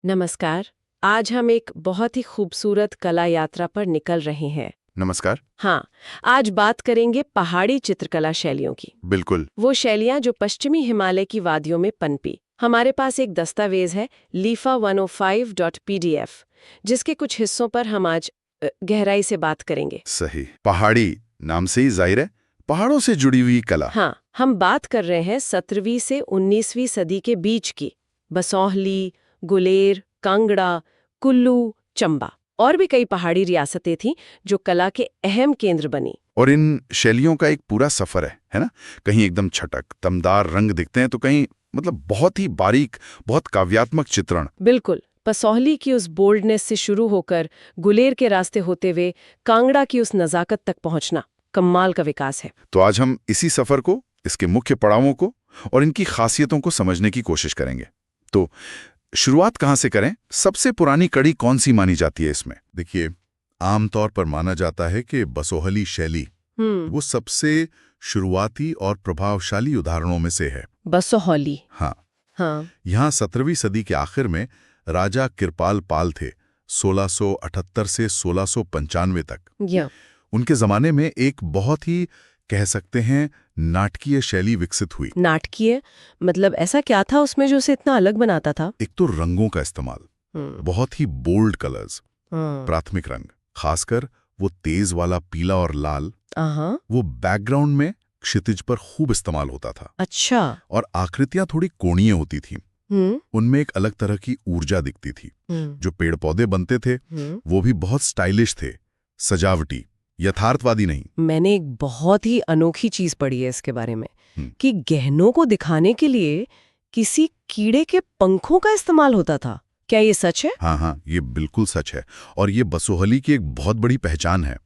नमस्कार। आज हम एक बहुत ही खूबसूरत कला यात्रा पर निकल रहे हैं। नमस्कार। हाँ, आज बात करेंगे पहाड़ी चित्रकला शैलियों की। बिल्कुल। वो शैलियाँ जो पश्चिमी हिमालय की वादियों में पनपी। हमारे पास एक दस्तावेज है lifa105.pdf, जिसके कुछ हिस्सों पर हम आज गहराई से बात करेंगे। सही। पहाड़ी नाम से ही जाहिर है पहाड़ों से जुड़ी हुई कला। हाँ, हम बात कर रहे हैं 17वीं से 19वीं सदी के बीच की। बसोहली, गुलेर, कांगड़ा, कुल्लू, चंबा और भी कई पहाड़ी रियासतें थीं जो कला के अहम केंद्र बनी। और इन शैलियों का एक पूरा सफर है ना? कहीं एकदम छटक दमदार रंग दिखते हैं तो कहीं मतलब बहुत ही बारीक, बहुत काव्यात्मक चित्रण। बिल्कुल, पसौहली की उस बोल्डनेस से शुरू होकर गुलेर के रास्ते होते हुए कांगड़ा की उस नज़ाकत तक पहुंचना कमाल का विकास है। तो आज हम इसी सफर को, इसके मुख्य पड़ावों को और इनकी खासियतों को समझने की कोशिश करेंगे। तो शुरुआत कहाँ से करें? सबसे पुरानी कड़ी कौन सी मानी जाती है इसमें? देखिए, आमतौर पर माना जाता है कि बसोहली शैली वो सबसे शुरुआती और प्रभावशाली उदाहरणों में से है। बसोहली। हाँ, हाँ। यहाँ 17वीं सदी के आखिर में राजा किरपाल पाल थे, 1678 से 1695 तक। या उनके जमाने में एक बहुत ही, कह सकते हैं, नाटकीय शैली विकसित हुई। नाटकीय मतलब ऐसा क्या था उसमें जो उसे इतना अलग बनाता था? एक तो रंगों का इस्तेमाल, बहुत ही बोल्ड कलर्स, हाँ। प्राथमिक रंग, खासकर वो तेज वाला पीला और लाल, हाँ। वो बैकग्राउंड में क्षितिज पर खूब इस्तेमाल होता था। अच्छा। और आकृतियां थोड़ी कोणीय होती थीं। उनमें एक अलग तरह की ऊर्जा दिखती थी। जो पेड़ पौधे बनते थे वो भी बहुत स्टाइलिश थे, सजावटी, यथार्थवादी नहीं। मैंने एक बहुत ही अनोखी चीज पढ़ी है इसके बारे में कि गहनों को दिखाने के लिए किसी कीड़े के पंखों का इस्तेमाल होता था। क्या ये सच है? हाँ, ये बिल्कुल सच है। और ये बसोहली की एक बहुत बड़ी पहचान है।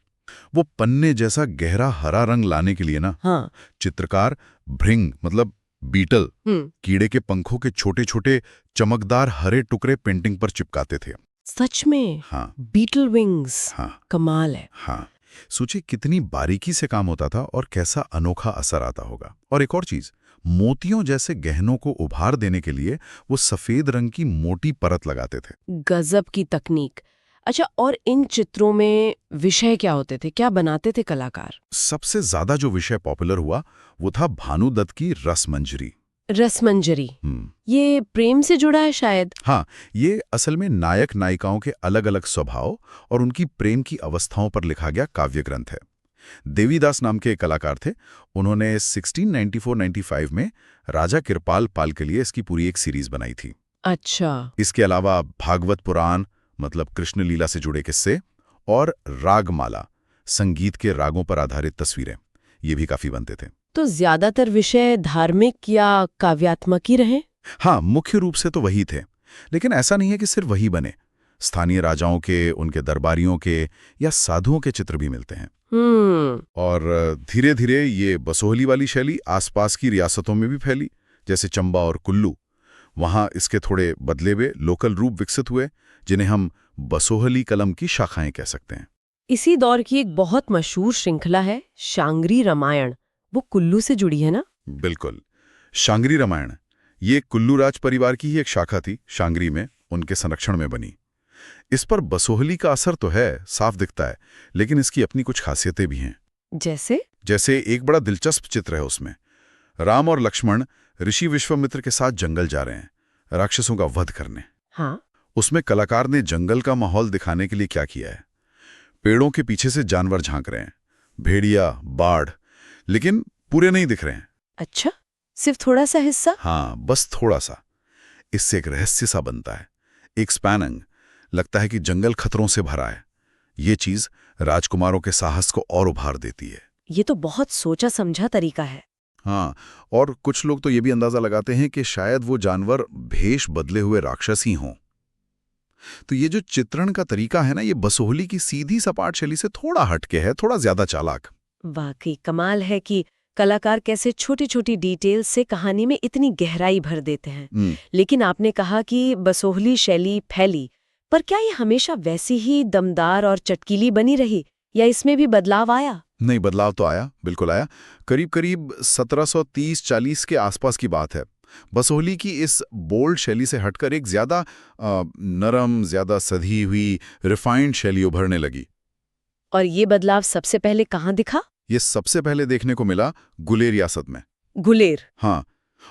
वो पन्ने जैसा गहरा हरा रंग लाने के लिए ना, हाँ। चित्रकार भृंग मतलब बीटल, कीड़े के पंखों के छोटे छोटे चमकदार हरे टुकड़े पेंटिंग पर चिपकाते थे। सच में? हाँ। Beetle wings. हाँ। कमाल है। हाँ, सोचिए कितनी बारीकी से काम होता था और कैसा अनोखा असर आता होगा। और एक और चीज, मोतियों जैसे गहनों को उभार देने के लिए वो सफेद रंग की मोटी परत लगाते थे। गजब की तकनीक। अच्छा, और इन चित्रों में विषय क्या होते थे? क्या बनाते थे कलाकार? सबसे ज्यादा जो विषय पॉपुलर हुआ वो था भानुदत्त की रसमंजरी। रसमंजरी। ये प्रेम से जुड़ा है शायद। हाँ, ये असल में नायक नायिकाओं के अलग अलग स्वभाव और उनकी प्रेम की अवस्थाओं पर लिखा गया काव्य ग्रंथ है। देवीदास नाम के एक कलाकार थे। उन्होंने 1694-95 में राजा किरपाल पाल के लिए इसकी पूरी एक सीरीज बनाई थी। अच्छा। इसके अलावा भागवत पुराण मतलब कृष्ण लीला से जुड़े किस्से और रागमाला, संगीत के रागों पर आधारित तस्वीरें, ये भी काफी बनते थे। तो ज्यादातर विषय धार्मिक या काव्यात्मक ही रहे? हाँ, मुख्य रूप से तो वही थे, लेकिन ऐसा नहीं है कि सिर्फ वही बने। स्थानीय राजाओं के, उनके दरबारियों के या साधुओं के चित्र भी मिलते हैं। और धीरे धीरे ये बसोहली वाली शैली आसपास की रियासतों में भी फैली, जैसे चंबा और कुल्लू। वहां इसके थोड़े बदले हुए लोकल रूप विकसित हुए, जिन्हें हम बसोहली कलम की शाखाएं कह सकते हैं। इसी दौर की एक बहुत मशहूर श्रृंखला है शांगरी रामायण। वो कुल्लू से जुड़ी है ना? बिल्कुल। शांगरी रामायण ये कुल्लू राज परिवार की ही एक शाखा थी, शांगरी में उनके संरक्षण में बनी। इस पर बसोहली का असर तो है, साफ दिखता है, लेकिन इसकी अपनी कुछ खासियतें भी हैं। जैसे एक बड़ा दिलचस्प चित्र है उसमें, राम और लक्ष्मण ऋषि विश्वामित्र के साथ जंगल जा रहे हैं राक्षसों का वध करने। हाँ। उसमें कलाकार ने जंगल का माहौल दिखाने के लिए क्या किया है, पेड़ों के पीछे से जानवर झांक रहे हैं, भेड़िया, बाढ़, लेकिन पूरे नहीं दिख रहे हैं। अच्छा, सिर्फ थोड़ा सा हिस्सा? हाँ, बस थोड़ा सा। इससे एक रहस्य सा बनता है, एक स्पैनिंग, लगता है कि जंगल खतरों से भरा है। ये चीज राजकुमारों के साहस को और उभार देती है। ये तो बहुत सोचा समझा तरीका है। हाँ, और कुछ लोग तो ये भी अंदाजा लगाते हैं कि शायद वो जानवर भेष बदले हुए राक्षस ही हों। तो ये जो चित्रण का तरीका है ना, ये बसोहली की सीधी सपाट शैली से थोड़ा हटके है, थोड़ा ज्यादा चालाक। वाकई कमाल है कि कलाकार कैसे छोटी छोटी डिटेल्स से कहानी में इतनी गहराई भर देते हैं। लेकिन आपने कहा कि बसोहली शैली फैली, पर क्या ये हमेशा वैसी ही दमदार और चटकीली बनी रही या इसमें भी बदलाव आया? नहीं, बदलाव तो आया, बिल्कुल आया। करीब करीब 1730-40 के आसपास की बात है। बसोहली की इस बोल्ड शैली से हटकर एक ज्यादा नरम, ज्यादा सधी हुई, रिफाइंड शैली उभरने लगी। और ये बदलाव सबसे पहले कहाँ दिखा? ये सबसे पहले देखने को मिला गुलेर रियासत में। गुलेर। हाँ,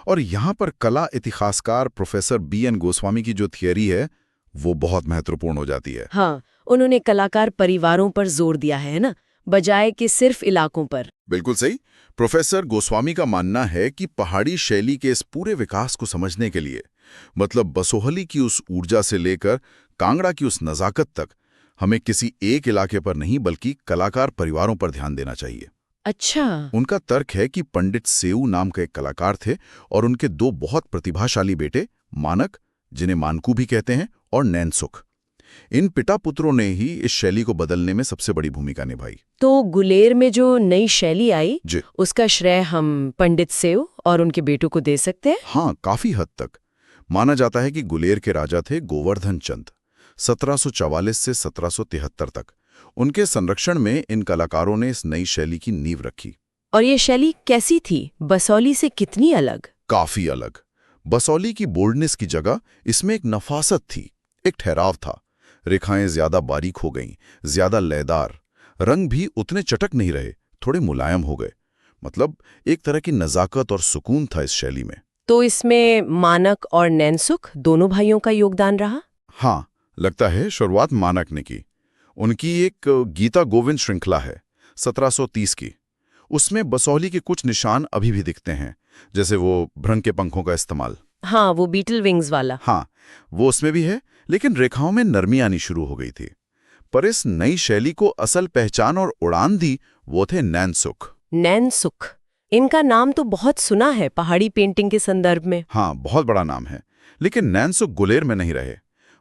और यहाँ पर कला इतिहासकार प्रोफेसर BN गोस्वामी की जो थियरी है वो बहुत महत्वपूर्ण हो जाती है। हाँ, उन्होंने कलाकार परिवारों पर जोर दिया है ना, बजाय कि सिर्फ इलाकों पर। बिल्कुल सही। प्रोफेसर गोस्वामी का मानना है कि पहाड़ी शैली के इस पूरे विकास को समझने के लिए, मतलब बसोहली की उस ऊर्जा से लेकर कांगड़ा की उस नज़ाकत तक, हमें किसी एक इलाके पर नहीं बल्कि कलाकार परिवारों पर ध्यान देना चाहिए। अच्छा। उनका तर्क है कि पंडित सेऊ नाम का एक कलाकार थे और उनके 2 बहुत प्रतिभाशाली बेटे, मानक, जिन्हें मानकू भी कहते हैं, और नैनसुख। इन पिता पुत्रों ने ही इस शैली को बदलने में सबसे बड़ी भूमिका निभाई। तो गुलेर में जो नई शैली आई, उसका श्रेय हम पंडित सेऊ और उनके बेटों को दे सकते हैं? हाँ, काफी हद तक। माना जाता है कि गुलेर के राजा थे गोवर्धन चंद, 1744 से 1773 तक। उनके संरक्षण में इन कलाकारों ने इस नई शैली की नींव रखी। और ये शैली कैसी थी? बसौली से कितनी अलग? काफी अलग। बसौली की बोल्डनेस की जगह इसमें एक नफासत थी, एक ठहराव था। रेखाएं ज्यादा बारीक हो गईं, ज्यादा लयदार। रंग भी उतने चटक नहीं रहे, थोड़े मुलायम हो गए। मतलब एक तरह की नजाकत और सुकून था इस शैली में। तो इसमें मानक और नैनसुख दोनों भाइयों का योगदान रहा? हाँ, लगता है शुरुआत मानक ने की। उनकी एक गीता गोविंद श्रृंखला है 1730 की। उसमें बसौली के कुछ निशान अभी भी दिखते हैं, जैसे वो भ्रंग के पंखों का इस्तेमाल। हाँ, वो बीटल विंग्स वाला। हाँ, वो उसमें भी है, लेकिन रेखाओं में नरमी आनी शुरू हो गई थी। पर इस नई शैली को असल पहचान और उड़ान दी वो थे नैनसुख। नैनसुख, इनका नाम तो बहुत सुना है पहाड़ी पेंटिंग के संदर्भ में। हाँ, बहुत बड़ा नाम है। लेकिन नैनसुख गुलेर में नहीं रहे।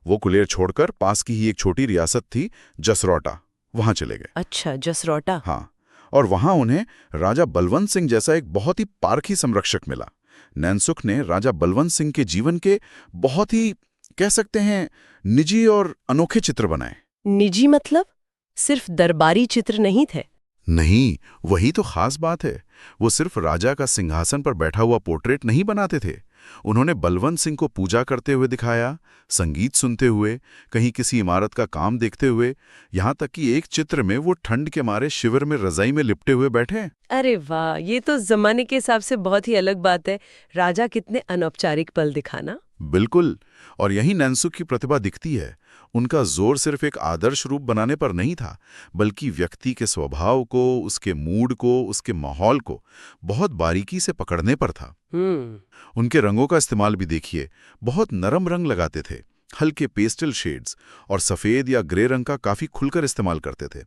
वो गुलेर छोड़कर पास की ही एक छोटी रियासत थी जसरोटा, वहां चले गए। अच्छा, जसरोटा। हाँ, और वहां उन्हें राजा बलवंत सिंह जैसा एक बहुत ही पारखी संरक्षक मिला। नैनसुख ने राजा बलवंत सिंह के जीवन के बहुत ही, कह सकते हैं, निजी और अनोखे चित्र बनाए। निजी मतलब सिर्फ दरबारी चित्र नहीं थे? नहीं, वही तो खास बात है। वो सिर्फ राजा का सिंहासन पर बैठा हुआ पोर्ट्रेट नहीं बनाते थे। उन्होंने बलवंत सिंह को पूजा करते हुए दिखाया, संगीत सुनते हुए, कहीं किसी इमारत का काम देखते हुए, यहाँ तक कि एक चित्र में वो ठंड के मारे शिविर में रजाई में लिपटे हुए बैठे। अरे वाह, ये तो जमाने के हिसाब से बहुत ही अलग बात है। राजा कितने अनौपचारिक पल दिखाना। बिल्कुल, और यही नैनसुख की प्रतिभा दिखती है। उनका जोर सिर्फ एक आदर्श रूप बनाने पर नहीं था, बल्कि व्यक्ति के स्वभाव को, उसके मूड को, उसके माहौल को बहुत बारीकी से पकड़ने पर था। उनके रंगों का इस्तेमाल भी देखिए, बहुत नरम रंग लगाते थे, हल्के पेस्टल शेड्स, और सफेद या ग्रे रंग का काफी खुलकर इस्तेमाल करते थे।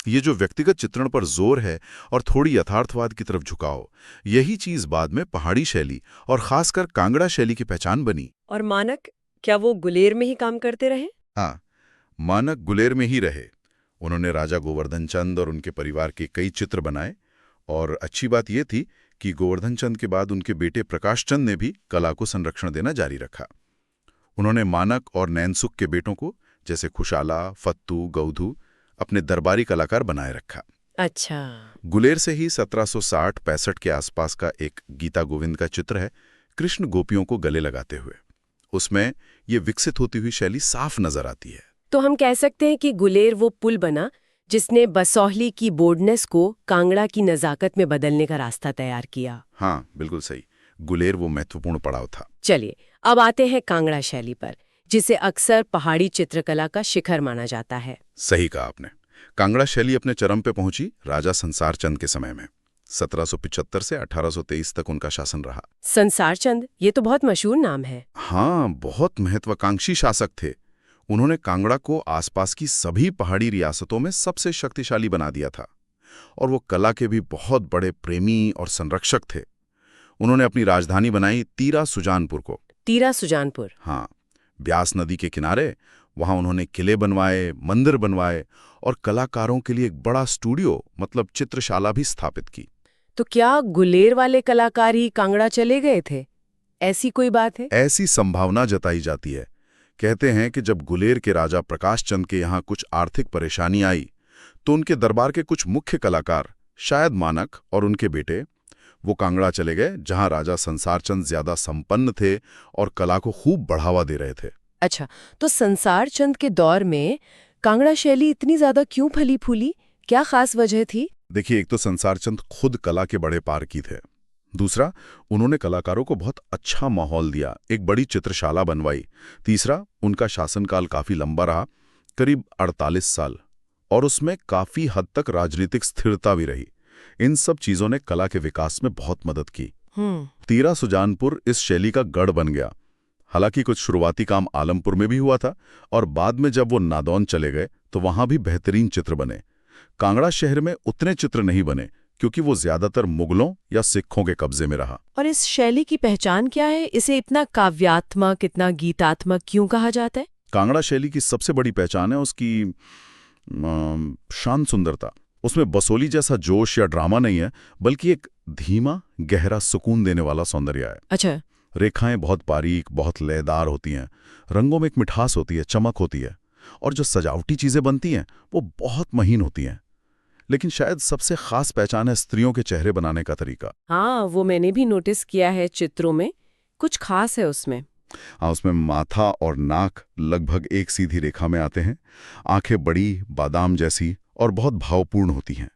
ये जो व्यक्तिगत चित्रण पर जोर है और थोड़ी यथार्थवाद की तरफ झुकाव, यही चीज बाद में पहाड़ी शैली और खासकर कांगड़ा शैली की पहचान बनी। और मानक, क्या वो गुलेर में ही काम करते रहे? हाँ, मानक गुलेर में ही रहे। उन्होंने राजा गोवर्धन चंद और उनके परिवार के कई चित्र बनाए, और अच्छी बात यह थी कि गोवर्धन चंद के बाद उनके बेटे प्रकाश चंद ने भी कला को संरक्षण देना जारी रखा। उन्होंने मानक और नैनसुख के बेटों को, जैसे खुशाला, फत्तू, गौधू, अपने दरबारी कलाकार बनाए रखा। अच्छा। गुलेर से ही 1760-65 के आसपास का एक गीता गोविंद का चित्र है, कृष्ण गोपियों को गले लगाते हुए। उसमें ये विकसित होती हुई शैली साफ नजर आती है। तो हम कह सकते हैं कि गुलेर वो पुल बना जिसने बसौहली की बोल्डनेस को कांगड़ा की नजाकत में बदलने का रास्ता तैयार किया। हाँ, बिल्कुल सही। गुलेर वो महत्वपूर्ण पड़ाव था। चलिए, अब आते हैं कांगड़ा शैली पर, जिसे अक्सर पहाड़ी चित्रकला का शिखर माना जाता है। सही कहा आपने। कांगड़ा शैली अपने चरम पे पहुंची राजा संसार चंद के समय में। 1775 से 1823 तक उनका शासन रहा। संसार चंद, ये तो बहुत मशहूर नाम है। हाँ, बहुत महत्वाकांक्षी शासक थे। उन्होंने कांगड़ा को आसपास की सभी पहाड़ी रियासतों में सबसे शक्तिशाली बना दिया था, और वो कला के भी बहुत बड़े प्रेमी और संरक्षक थे। उन्होंने अपनी राजधानी बनाई तीरा सुजानपुर को। तीरा सुजानपुर? हाँ, ब्यास नदी के किनारे। वहां उन्होंने किले बनवाए, मंदिर बनवाए, और कलाकारों के लिए एक बड़ा स्टूडियो, मतलब चित्रशाला भी स्थापित की। तो क्या गुलेर वाले कलाकार ही कांगड़ा चले गए थे? ऐसी कोई बात है? ऐसी संभावना जताई जाती है। कहते हैं कि जब गुलेर के राजा प्रकाश चंद के यहाँ कुछ आर्थिक परेशानी आई, तो उनके दरबार के कुछ मुख्य कलाकार, शायद मानक और उनके बेटे, वो कांगड़ा चले गए, जहां राजा संसार चंद ज्यादा संपन्न थे और कला को खूब बढ़ावा दे रहे थे। अच्छा, तो संसार चंद के दौर में कांगड़ा शैली इतनी ज्यादा क्यों फली फूली? क्या खास वजह थी? देखिए, एक तो संसार चंद खुद कला के बड़े पारखी थे। दूसरा, उन्होंने कलाकारों को बहुत अच्छा माहौल दिया, एक बड़ी चित्रशाला बनवाई। तीसरा, उनका शासनकाल काफी लंबा रहा, करीब 48 साल, और उसमें काफी हद तक राजनीतिक स्थिरता भी रही। इन सब चीजों ने कला के विकास में बहुत मदद की। तीरा सुजानपुर इस शैली का गढ़ बन गया। हालांकि कुछ शुरुआती काम आलमपुर में भी हुआ था, और बाद में जब वो नादौन चले गए तो वहां भी बेहतरीन चित्र बने। कांगड़ा शहर में उतने चित्र नहीं बने, क्योंकि वो ज्यादातर मुगलों या सिखों के कब्जे में रहा। और इस शैली की पहचान क्या है? इसे इतना काव्यात्मक, इतना गीतात्मक क्यों कहा जाता है? कांगड़ा शैली की सबसे बड़ी पहचान है उसकी शांत सुंदरता। उसमें बसोली जैसा जोश या ड्रामा नहीं है, बल्कि एक धीमा, गहरा, सुकून देने वाला सौंदर्य है। अच्छा। रेखाएं बहुत बारीक, बहुत लयदार होती हैं, रंगों में एक मिठास होती है, चमक होती है, और जो सजावटी चीजें बनती हैं वो बहुत महीन होती हैं। लेकिन शायद सबसे खास पहचान है स्त्रियों के चेहरे बनाने का तरीका। हाँ, वो मैंने भी नोटिस किया है चित्रों में, कुछ खास है उसमें। हाँ, उसमें माथा और नाक लगभग एक सीधी रेखा में आते हैं, आंखें बड़ी, बादाम जैसी और बहुत भावपूर्ण होती हैं।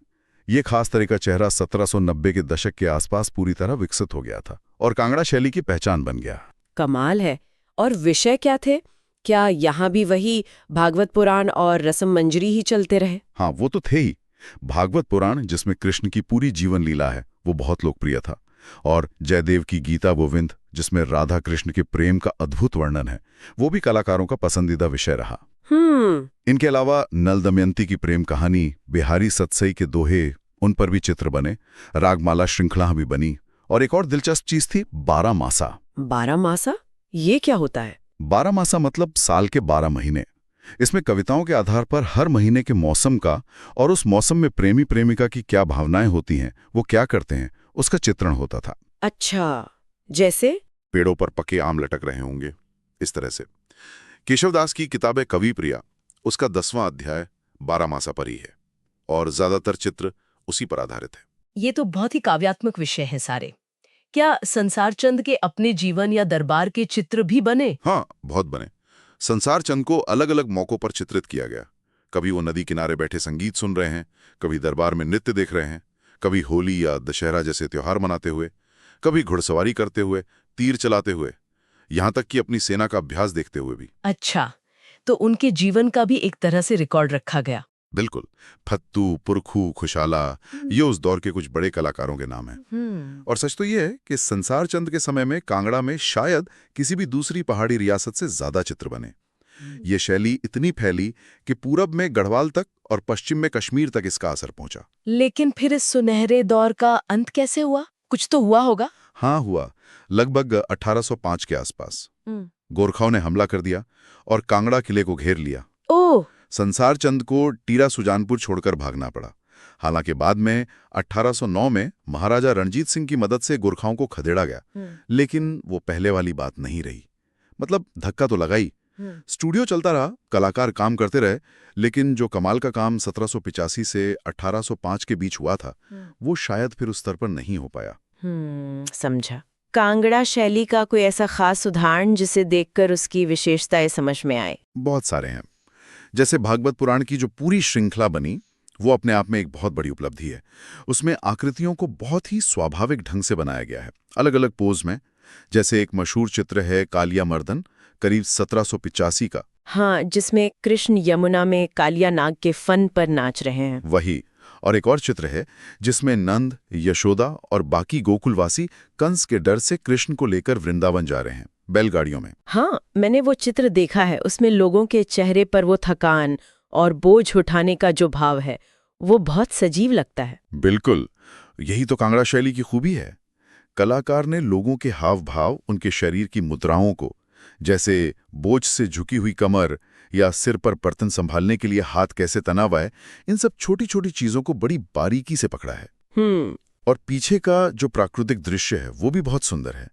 ये खास तरह का चेहरा 1790 के दशक के आसपास पूरी तरह विकसित हो गया था और कांगड़ा शैली की पहचान बन गया। कमाल है। और विषय क्या थे? क्या यहाँ भी वही भागवत पुराण और रसम मंजरी ही चलते रहे? हाँ, वो तो थे ही। भागवत पुराण, जिसमें कृष्ण की पूरी जीवन लीला है, वो बहुत लोकप्रिय था, और जयदेव की गीता गोविंद, जिसमें राधा कृष्ण के प्रेम का अद्भुत वर्णन है, वो भी कलाकारों का पसंदीदा विषय रहा। इनके अलावा नल दमयंती की प्रेम कहानी, बिहारी सतसई के दोहे, उन पर भी चित्र बने, रागमाला श्रृंखला भी बनी, और एक और दिलचस्प चीज थी 12 मासा। 12 मासा? ये क्या होता है? 12 मासा मतलब साल के 12 महीने। इसमें कविताओं के आधार पर हर महीने के मौसम का और उस मौसम में प्रेमी प्रेमिका की क्या भावनाएं होती हैं, वो क्या करते हैं, उसका चित्रण होता था। अच्छा, जैसे पेड़ों पर पके आम लटक रहे होंगे, इस तरह से। केशवदास की किताब है कवि प्रिया, उसका 10वां अध्याय 12 मासा पर ही है, और ज्यादातर चित्र उसी पर आधारित है। ये तो बहुत ही काव्यात्मक विषय है सारे। क्या संसार चंद के अपने जीवन या दरबार के चित्र भी बने? हाँ, बहुत बने। संसार चंद को अलग अलग मौकों पर चित्रित किया गया। कभी वो नदी किनारे बैठे संगीत सुन रहे हैं, कभी दरबार में नृत्य देख रहे हैं, कभी होली या दशहरा जैसे त्योहार मनाते हुए, कभी घुड़सवारी करते हुए, तीर चलाते हुए, यहाँ तक कि अपनी सेना का अभ्यास देखते हुए भी। अच्छा, तो उनके जीवन का भी एक तरह से रिकॉर्ड रखा गया। बिल्कुल। फत्तू, पुरखू, खुशाला, ये उस दौर के कुछ बड़े कलाकारों के नाम हैं। और सच तो ये है कि संसार चंद के समय में कांगड़ा में शायद किसी भी दूसरी पहाड़ी रियासत से ज्यादा चित्र बने। ये शैली इतनी फैली कि पूरब में गढ़वाल तक और पश्चिम में कश्मीर तक इसका असर पहुंचा। लेकिन फिर इस सुनहरे दौर का अंत कैसे हुआ? कुछ तो हुआ होगा। हाँ, हुआ। लगभग 1805 के आसपास गोरखाओं ने हमला कर दिया और कांगड़ा किले को घेर लिया। ओह! संसार चंद को टीरा सुजानपुर छोड़कर भागना पड़ा। हालांकि बाद में 1809 में महाराजा रणजीत सिंह की मदद से गोरखाओं को खदेड़ा गया, लेकिन वो पहले वाली बात नहीं रही। मतलब धक्का तो लगा ही। स्टूडियो चलता रहा, कलाकार काम करते रहे, लेकिन जो कमाल का काम 1785 से 1805 के बीच हुआ था, वो शायद फिर उस स्तर पर नहीं हो पाया। समझा। कांगड़ा शैली का कोई ऐसा खास उदाहरण जिसे देखकर उसकी विशेषताएं समझ में आए? बहुत सारे हैं। जैसे भागवत पुराण की जो पूरी श्रृंखला बनी, वो अपने आप में एक बहुत बड़ी उपलब्धि है। उसमें आकृतियों को बहुत ही स्वाभाविक ढंग से बनाया गया है, अलग अलग पोज में। जैसे एक मशहूर चित्र है कालिया मर्दन, करीब 1785 का। हाँ, जिसमें कृष्ण यमुना में कालिया नाग के फन पर नाच रहे हैं। वही। और एक और चित्र है जिसमें नंद, यशोदा और बाकी गोकुलवासी कंस के डर से कृष्ण को लेकर वृंदावन जा रहे हैं, बैलगाड़ियों में। हाँ, मैंने वो चित्र देखा है। उसमें लोगों के चेहरे पर वो थकान और बोझ उठाने का जो भाव है, वो बहुत सजीव लगता है। बिल्कुल, यही तो कांगड़ा शैली की खूबी है। कलाकार ने लोगों के हाव भाव, उनके शरीर की मुद्राओं को, जैसे बोझ से झुकी हुई कमर या सिर पर बर्तन संभालने के लिए हाथ कैसे तना हुआ है, इन सब छोटी छोटी चीजों को बड़ी बारीकी से पकड़ा है। और पीछे का जो प्राकृतिक दृश्य है वो भी बहुत सुंदर है।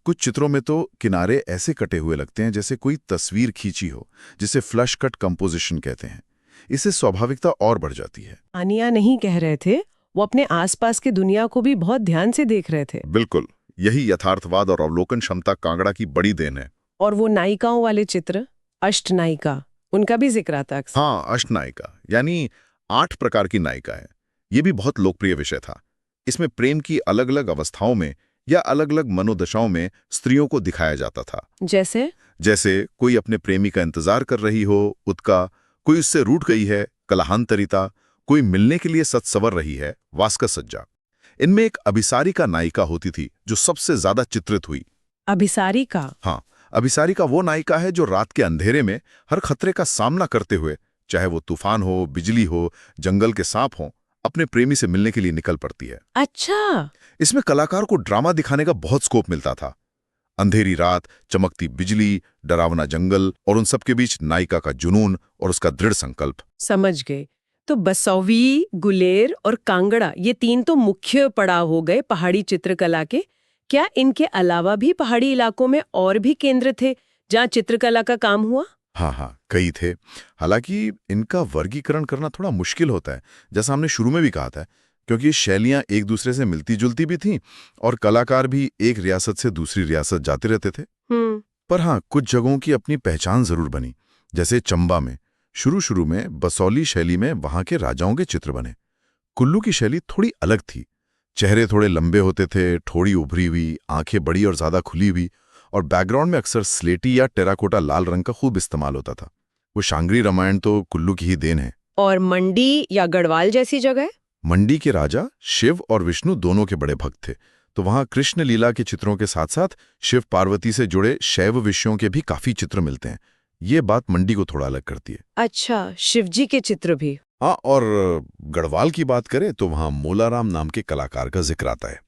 कुछ चित्रों में तो किनारे ऐसे कटे हुए लगते हैं जैसे कोई तस्वीर खींची हो, जिसे फ्लश कट कंपोजिशन कहते हैं। इससे स्वाभाविकता और बढ़ जाती है। आनिया नहीं कह रहे थे, वो अपने आसपास की दुनिया को भी बहुत ध्यान से देख रहे थे। बिल्कुल, यही यथार्थवाद और अवलोकन क्षमता कांगड़ा की बड़ी देन है। और वो नायिकाओं वाले चित्र, अष्टनायिका, उनका भी जिक्र आता अक्सर। हाँ, अष्टनायिका यानी 8 प्रकार की नायिका है। ये भी बहुत लोकप्रिय विषय था। इसमें प्रेम की अलग-अलग अवस्थाओं में या अलग-अलग मनोदशाओं में स्त्रियों को दिखाया जाता था। जैसे कोई अपने प्रेमी का इंतजार कर रही हो, उत्का, कोई उससे रूठ गई है, कलहांतरिता, कोई मिलने के लिए सत-सवर रही है, वास्कसज्जा। इनमें एक अभिसारिका नायिका होती थी जो सबसे ज्यादा चित्रित हुई। अभिसारिका? हाँ, अभिसारिका वो नायिका है जो रात के अंधेरे में हर खतरे का सामना करते हुए, चाहे वो तूफान हो, बिजली हो, जंगल के सांप हो, अपने प्रेमी से मिलने के लिए निकल पड़ती है। अच्छा। इसमें कलाकार को ड्रामा दिखाने का बहुत स्कोप मिलता था। अंधेरी रात, चमकती बिजली, डरावना जंगल और उन सबके बीच नायिका का जुनून और उसका दृढ़ संकल्प। समझ गए। तो बसोहली, गुलेर और कांगड़ा, ये 3 तो मुख्य पड़ाव हो गए पहाड़ी चित्रकला के। क्या इनके अलावा भी पहाड़ी इलाकों में और भी केंद्र थे जहाँ चित्रकला का काम हुआ? हाँ, कई थे। हालांकि इनका वर्गीकरण करना थोड़ा मुश्किल होता है, जैसा हमने शुरू में भी कहा था, क्योंकि शैलियां एक दूसरे से मिलती जुलती भी थीं और कलाकार भी एक रियासत से दूसरी रियासत जाते रहते थे। पर हाँ, कुछ जगहों की अपनी पहचान जरूर बनी। जैसे चंबा में शुरू में बसोहली शैली में वहां के राजाओं के चित्र बने। कुल्लू की शैली थोड़ी अलग थी। चेहरे थोड़े लंबे होते थे, ठोड़ी उभरी हुई, आंखें बड़ी और ज्यादा खुली हुई, और बैकग्राउंड में अक्सर स्लेटी या टेराकोटा लाल रंग का खूब इस्तेमाल होता था। वो शांगरी रामायण तो कुल्लू की ही देन है। और मंडी या गढ़वाल जैसी जगह? मंडी के राजा शिव और विष्णु दोनों के बड़े भक्त थे, तो वहां कृष्ण लीला के चित्रों के साथ साथ शिव पार्वती से जुड़े शैव विषयों के भी काफी चित्र मिलते हैं। ये बात मंडी को थोड़ा अलग करती है। अच्छा, शिवजी के चित्र भी? हाँ, और गढ़वाल की बात करें तो वहां मोलाराम नाम के कलाकार का जिक्र आता है।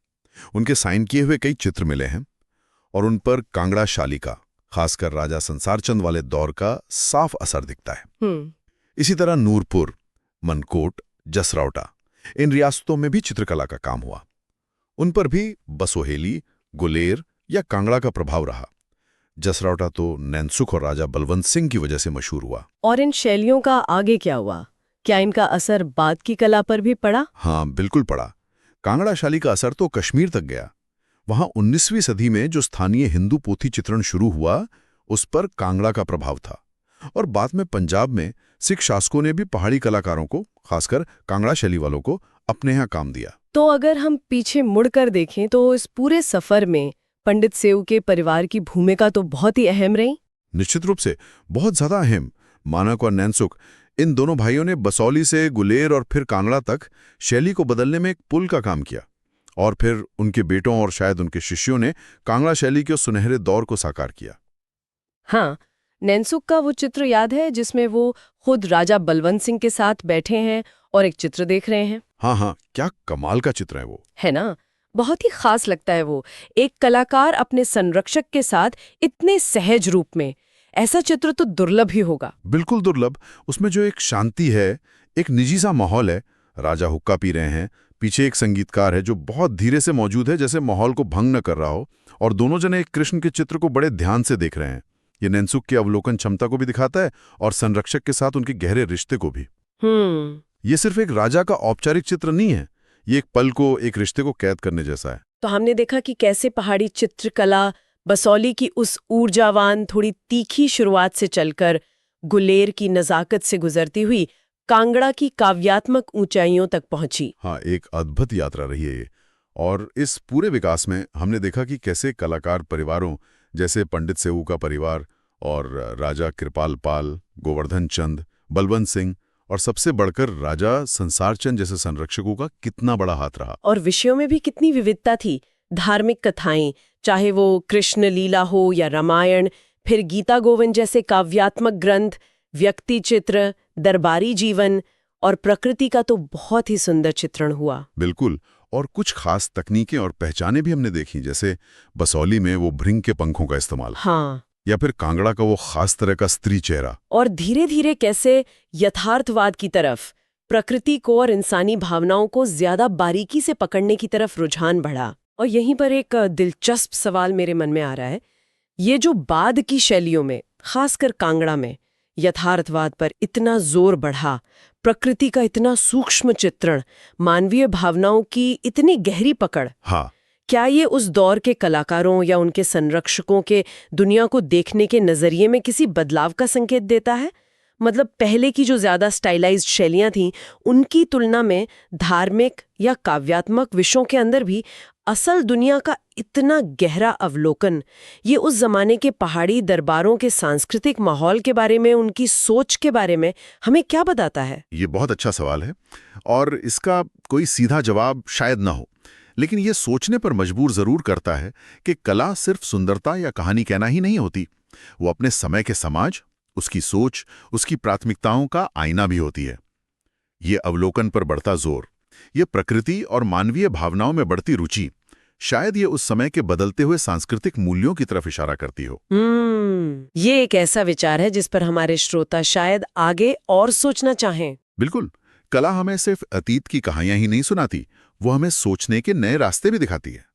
उनके साइन किए हुए कई चित्र मिले हैं और उन पर कांगड़ा शालिका, खासकर राजा संसारचंद वाले दौर का साफ असर दिखता है। इसी तरह नूरपुर, मनकोट, जसरौटा, इन रियासतों में भी चित्रकला का काम हुआ। उन पर भी बसोहली, गुलेर या कांगड़ा का प्रभाव रहा। जसरौटा तो नैनसुख और राजा बलवंत सिंह की वजह से मशहूर हुआ। और इन शैलियों का आगे क्या हुआ? क्या इनका असर बाद की कला पर भी पड़ा? हाँ, बिल्कुल पड़ा। कांगड़ा शैली का असर तो कश्मीर तक गया। वहां 19वीं सदी में जो स्थानीय हिंदू पोथी चित्रण शुरू हुआ, उस पर कांगड़ा का प्रभाव था। और बाद में पंजाब में सिख शासकों ने भी पहाड़ी कलाकारों को, खासकर कांगड़ा शैली वालों को, अपने यहाँ काम दिया। तो अगर हम पीछे मुड़कर देखें तो इस पूरे सफर में पंडित सेऊ के परिवार की भूमिका तो बहुत ही अहम रही। निश्चित रूप से बहुत ज्यादा अहम। मानक और नैनसुख, इन दोनों भाइयों ने बसोहली से गुलेर और फिर कांगड़ा तक शैली को बदलने में एक पुल का काम किया। और फिर उनके बेटों और शायद उनके शिष्यों ने कांगड़ा शैली के सुनहरे दौर को साकार किया। हाँ, नैनसुख का वो चित्र याद है जिसमें वो खुद राजा बलवंत सिंह के साथ बैठे हैं और एक चित्र देख रहे हैं। हाँ, क्या कमाल का चित्र है वो, है ना? बहुत ही खास लगता है वो। एक कलाकार अपने संरक्षक के साथ इतने सहज रूप में। ऐसा चित्र तो दुर्लभ ही होगा। बिल्कुल दुर्लभ। उसमें जो एक शांति है, एक निजी सा माहौल है। राजा हुक्का पी रहे हैं, पीछे एक संगीतकार है जो बहुत धीरे से मौजूद है, जैसे माहौल को भंग न कर रहा हो, और दोनों जने एक कृष्ण के चित्र को बड़े ध्यान से देख रहे हैं। ये नैनसुख की अवलोकन क्षमता को भी दिखाता है और संरक्षक के साथ उनके गहरे रिश्ते को भी। ये सिर्फ एक राजा का औपचारिक चित्र नहीं है, ये एक पल को, एक रिश्ते को कैद करने जैसा है। तो हमने देखा कि कैसे पहाड़ी चित्रकला बसोहली की उस ऊर्जावान, थोड़ी तीखी शुरुआत से चलकर गुलेर की नजाकत से गुजरती हुई कांगड़ा की काव्यात्मक ऊंचाइयों तक पहुंची। हाँ, एक अद्भुत यात्रा रही है ये। और इस पूरे विकास में हमने देखा कि कैसे कलाकार परिवारों जैसे पंडित सेऊ का परिवार और राजा कृपाल पाल, गोवर्धन चंद, बलवंत सिंह और सबसे बढ़कर राजा संसारचंद जैसे संरक्षकों का कितना बड़ा हाथ रहा। और विषयों में भी कितनी विविधता थी। धार्मिक कथाएं, चाहे वो कृष्ण लीला हो या रामायण, फिर गीता गोविंद जैसे काव्यात्मक ग्रंथ, व्यक्ति चित्र, दरबारी जीवन और प्रकृति का तो बहुत ही सुंदर चित्रण हुआ। बिल्कुल। और कुछ खास तकनीकें और पहचानें भी हमने देखी, जैसे बसोहली में वो भृंग के पंखों का इस्तेमाल। हाँ। या फिर कांगड़ा का वो खास तरह का स्त्री चेहरा। और धीरे धीरे कैसे यथार्थवाद की तरफ, प्रकृति को और इंसानी भावनाओं को ज्यादा बारीकी से पकड़ने की तरफ रुझान बढ़ा। और यहीं पर एक दिलचस्प सवाल मेरे मन में आ रहा है। ये जो बाद की शैलियों में, खासकर कांगड़ा में, यथार्थवाद पर इतना जोर बढ़ा, प्रकृति का इतना सूक्ष्म चित्रण, मानवीय भावनाओं की इतनी गहरी पकड़, हाँ, क्या ये उस दौर के कलाकारों या उनके संरक्षकों के दुनिया को देखने के नजरिए में किसी बदलाव का संकेत देता है? मतलब पहले की जो ज्यादा स्टाइलाइज्ड शैलियां थीं, उनकी तुलना में धार्मिक या काव्यात्मक विषयों के अंदर भी असल दुनिया का इतना गहरा अवलोकन, ये उस जमाने के पहाड़ी दरबारों के सांस्कृतिक माहौल के बारे में, उनकी सोच के बारे में हमें क्या बताता है? ये बहुत अच्छा सवाल है और इसका कोई सीधा जवाब शायद ना हो, लेकिन ये सोचने पर मजबूर जरूर करता है कि कला सिर्फ सुंदरता या कहानी कहना ही नहीं होती, वो अपने समय के समाज, उसकी सोच, उसकी प्राथमिकताओं का आईना भी होती है। ये अवलोकन पर बढ़ता जोर, ये प्रकृति और मानवीय भावनाओं में बढ़ती रुचि, शायद ये उस समय के बदलते हुए सांस्कृतिक मूल्यों की तरफ इशारा करती हो। ये एक ऐसा विचार है जिस पर हमारे श्रोता शायद आगे और सोचना चाहें। बिल्कुल, कला हमें सिर्फ अतीत की कहानियां ही नहीं सुनाती, वो हमें सोचने के नए रास्ते भी दिखाती है।